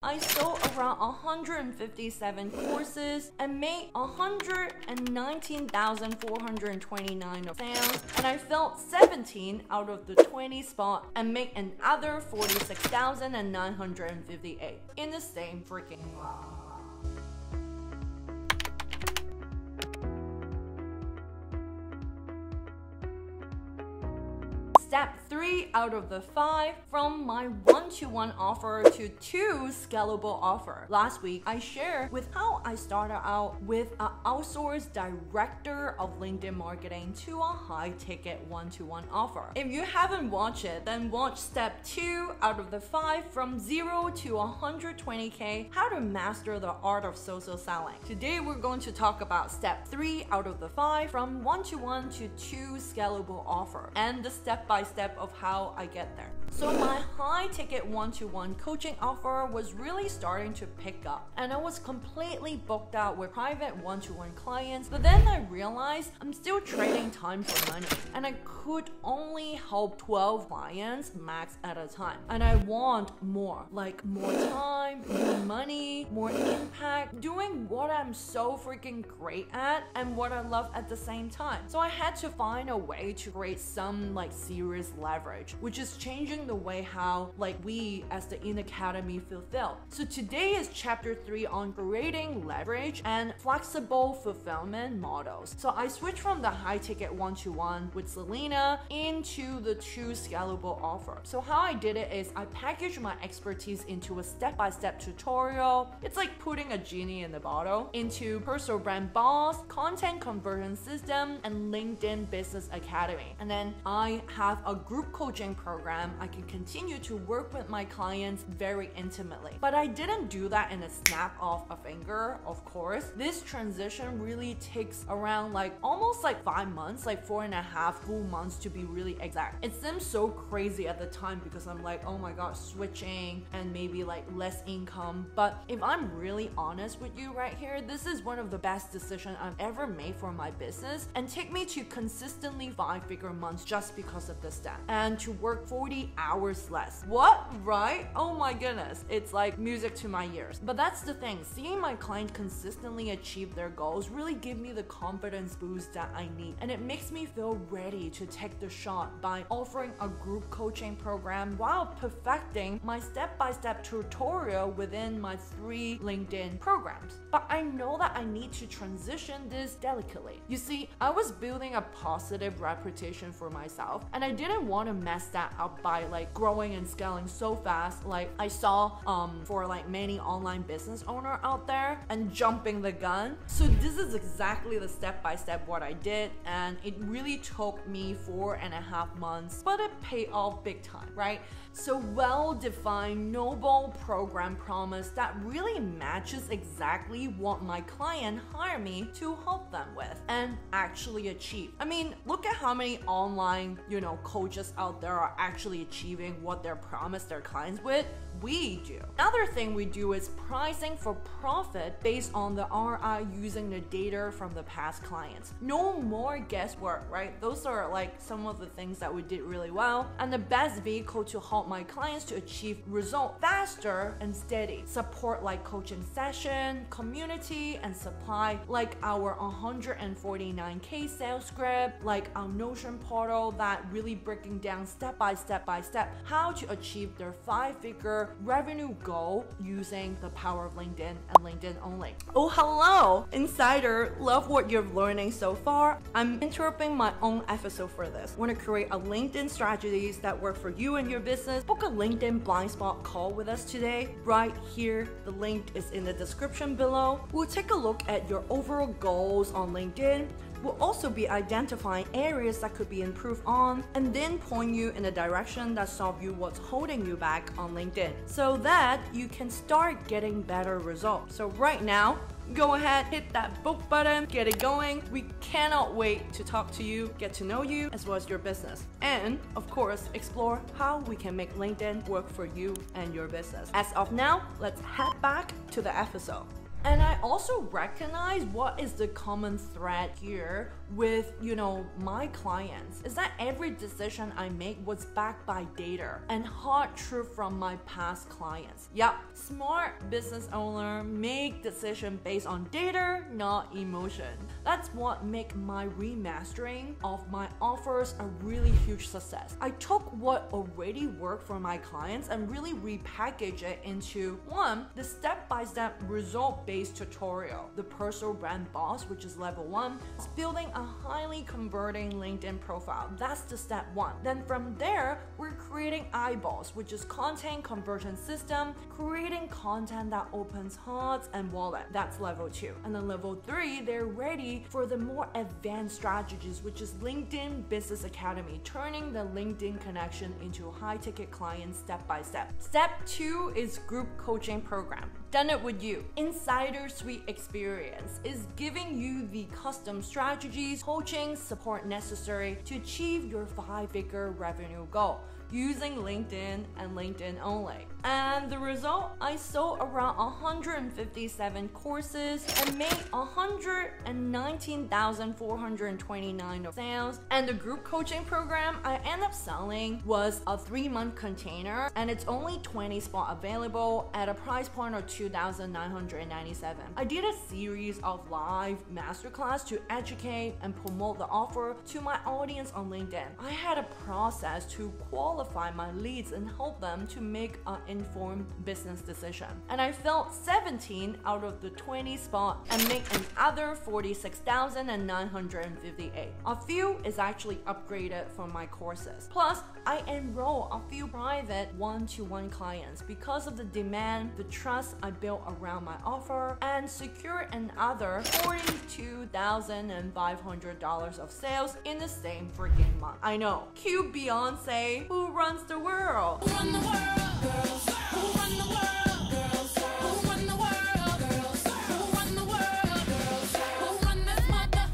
I sold around 157 courses and made 119,429 sales, and I filled 17 out of the 20 spots and made another 46,958 in the same freaking month. Step 3 out of the 5 from my 1-to-1 offer to 2 scalable offer. Last week, I shared with how I started out with an outsourced director of LinkedIn marketing to a high-ticket 1-to-1 offer. If you haven't watched it, then watch step 2 out of the 5 from 0 to 120K, how to master the art of social selling. Today, we're going to talk about step 3 out of the 5 from 1-to-1 to 2 scalable offer and the step-by-step of how I get there. So my high-ticket 1-to-1 coaching offer was really starting to pick up, and I was completely booked out with private 1-to-1 clients, but then I realized I'm still trading time for money, and I could only help 12 clients max at a time. And I want more, like more time, more money, more impact, doing what I'm so freaking great at and what I love at the same time. So I had to find a way to create some serious leverage, which is changing the way how we as the In Academy fulfill. So today is chapter 3 on creating leverage and flexible fulfillment models. So I switched from the high ticket 1-to-1 with Salina into the 2 scalable offer. So how I did it is I packaged my expertise into a step-by-step tutorial. It's like putting a genie in the bottle into personal brand boss, content conversion system, and LinkedIn Business Academy. And then I have a group coaching program. I can continue to work with my clients very intimately. But I didn't do that in a snap of a finger, of course. This transition really takes around almost 5 months, 4.5 full months to be really exact. It seems so crazy at the time because I'm oh my god, switching and maybe less income. But if I'm really honest with you right here, this is one of the best decisions I've ever made for my business and take me to consistently 5-figure months just because of this step, and to work 40 hours less. What? Right? Oh my goodness. It's like music to my ears. But that's the thing. Seeing my client consistently achieve their goals really give me the confidence boost that I need. And it makes me feel ready to take the shot by offering a group coaching program while perfecting my step-by-step tutorial within my 3 LinkedIn programs. But I know that I need to transition this delicately. You see, I was building a positive reputation for myself, and I didn't want to mess that up by growing and scaling so fast I saw for many online business owner out there and jumping the gun. So this is exactly the step-by-step what I did, and it really took me 4.5 months, but it paid off big time, right? So well-defined, noble program promise that really matches exactly what my client hired me to help them with and actually achieve. I mean, look at how many online, coaches out there are actually achieving what they're promised their clients with. We do. Another thing we do is pricing for profit based on the ROI using the data from the past clients. No more guesswork, right? Those are some of the things that we did really well, and the best vehicle to help my clients to achieve results faster and steady. Support coaching session, community, and supply our 149K sales script, our Notion portal that really breaking down step by step how to achieve their 5-figure revenue goal using the power of LinkedIn and LinkedIn only. Oh, hello, insider. Love what you're learning so far. I'm interrupting my own episode for this. Want to create a LinkedIn strategies that work for you and your business? Book a LinkedIn blind spot call with us today, right here. The link is in the description below. We'll take a look at your overall goals on LinkedIn. We'll also be identifying areas that could be improved on, and then point you in a direction that solves you what's holding you back on LinkedIn, so that you can start getting better results. So right now, go ahead, hit that book button, get it going. We cannot wait to talk to you, get to know you, as well as your business. And of course, explore how we can make LinkedIn work for you and your business. As of now, let's head back to the episode. And I also recognize what is the common thread here with, my clients is that every decision I make was backed by data and hard truth from my past clients. Yep, smart business owner make decision based on data, not emotion. That's what make my remastering of my offers a really huge success. I took what already worked for my clients and really repackage it into the step-by-step result-based tutorial, the personal brand boss, which is level 1, is building a highly converting LinkedIn profile. That's the step 1. Then from there, we're creating eyeballs, which is content conversion system, creating content that opens hearts and wallet. That's level 2. And then level 3, they're ready for the more advanced strategies, which is LinkedIn Business Academy, turning the LinkedIn connection into high-ticket clients step by step. Step 2 is group coaching program. Done it with you. Insider Suite Experience is giving you the custom strategies, coaching, support necessary to achieve your 5-figure revenue goal using LinkedIn and LinkedIn only. And the result, I sold around 157 courses and made 119,429 of sales. And the group coaching program I ended up selling was a 3-month container, and it's only 20 spots available at a price point of $2,997. I did a series of live masterclass to educate and promote the offer to my audience on LinkedIn. I had a process to qualify my leads and help them to make an informed business decision. And I filled 17 out of the 20 spots and make another 46,958. A few is actually upgraded from my courses. Plus, I enroll a few private one-to-one clients because of the demand, the trust I built around my offer, and secure another $42,500 of sales in the same freaking month. I know. Cue Beyonce, who runs the world? Who run the world, girls? Who run the world, girls? Who run the world, girls? Who run the world, girls? Who run this mother?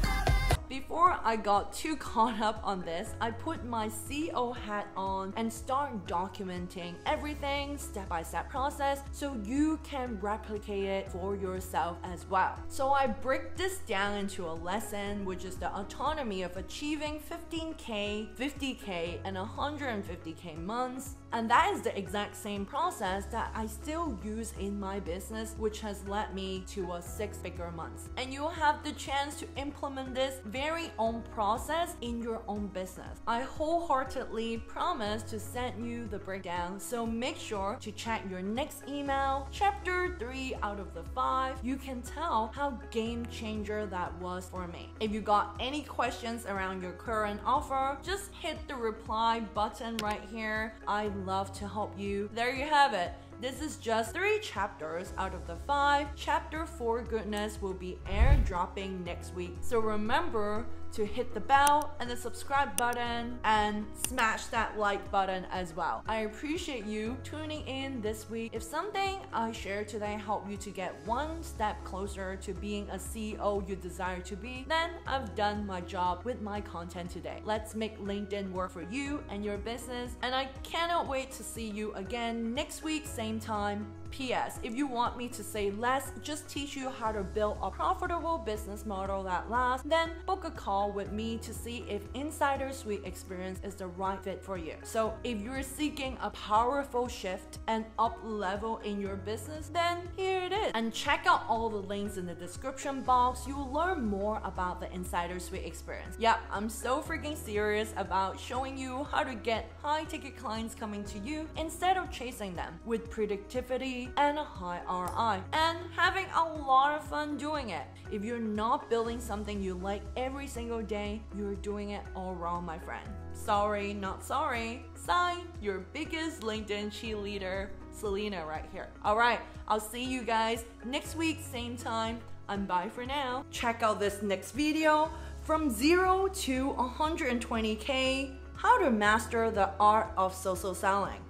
Before I got too caught up on this, I put my CO hat on and start documenting everything step-by-step process so you can replicate it for yourself as well. So I break this down into a lesson, which is the autonomy of achieving 15K, 50K, and 150K months. And that is the exact same process that I still use in my business, which has led me to a 6-figure month. And you'll have the chance to implement this very own process in your own business. I wholeheartedly promise to send you the breakdown, so make sure to check your next email. Chapter 3 out of the 5, you can tell how game changer that was for me. If you got any questions around your current offer, just hit the reply button right here. I love to help you. There you have it. This is just 3 chapters out of the 5. Chapter 4 goodness will be airdropping next week. So remember to hit the bell and the subscribe button and smash that like button as well. I appreciate you tuning in this week. If something I share today helped you to get one step closer to being a CEO you desire to be, then I've done my job with my content today. Let's make LinkedIn work for you and your business, and I cannot wait to see you again next week, same time. P.S. If you want me to say less, just teach you how to build a profitable business model that lasts, then book a call with me to see if Insider Suite Experience is the right fit for you. So if you're seeking a powerful shift and up level in your business, then here it is. And check out all the links in the description box. You'll learn more about the Insider Suite Experience. Yep, I'm so freaking serious about showing you how to get high ticket clients coming to you instead of chasing them, with productivity and a high ROI, and having a lot of fun doing it. If you're not building something you like every single day, you're doing it all wrong, my friend. Sorry, not sorry. Sign, your biggest LinkedIn cheerleader, Salina right here. Alright, I'll see you guys next week, same time, and bye for now. Check out this next video, from 0 to 120K, how to master the art of social selling.